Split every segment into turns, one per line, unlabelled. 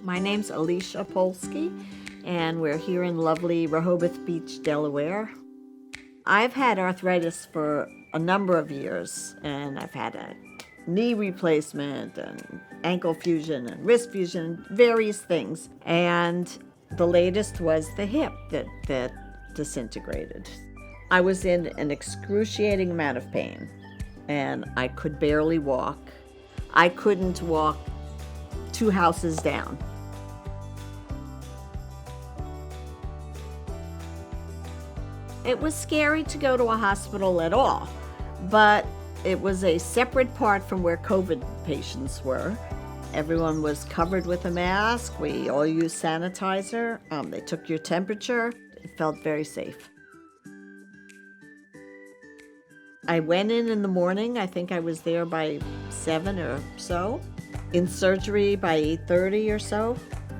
My name's Alicia Polsky, and we're here in lovely Rehoboth Beach, Delaware. I've had arthritis for a number of years, and I've had a knee replacement and ankle fusion and wrist fusion, various things. And the latest was the hip that disintegrated. I was in an excruciating amount of pain, and I could barely walk. I couldn't walk 2 houses down. It was scary to go to a hospital at all, but it was a separate part from where COVID patients were. Everyone was covered with a mask. We all used sanitizer. They took your temperature. It felt very safe. I went in the morning. I think I was there by 7 or so. In surgery by 8:30 or so.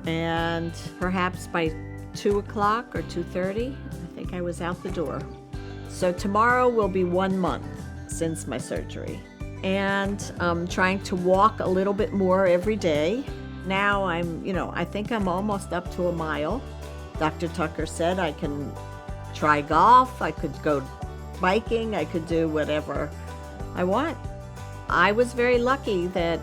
And perhaps by 2 o'clock or 2:30, I think I was out the door. So tomorrow will be 1 month since my surgery. And I'm trying to walk a little bit more every day. Now I think I'm almost up to a mile. Dr. Tucker said I can try golf, I could go biking, I could do whatever I want. I was very lucky that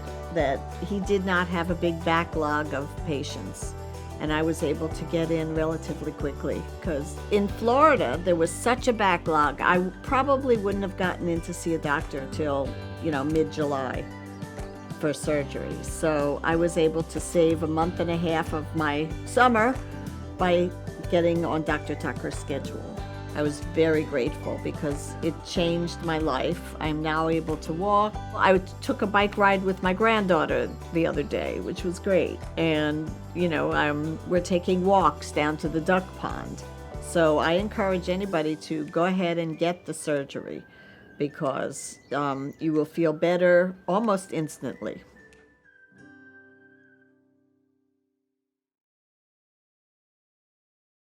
he did not have a big backlog of patients, and I was able to get in relatively quickly, because in Florida there was such a backlog. I probably wouldn't have gotten in to see a doctor till mid-July for surgery. So I was able to save a month and a half of my summer by getting on Dr. Tucker's schedule. I was very grateful because it changed my life. I'm now able to walk. I took a bike ride with my granddaughter the other day, which was great. And, we're taking walks down to the duck pond. So I encourage anybody to go ahead and get the surgery because you will feel better almost instantly.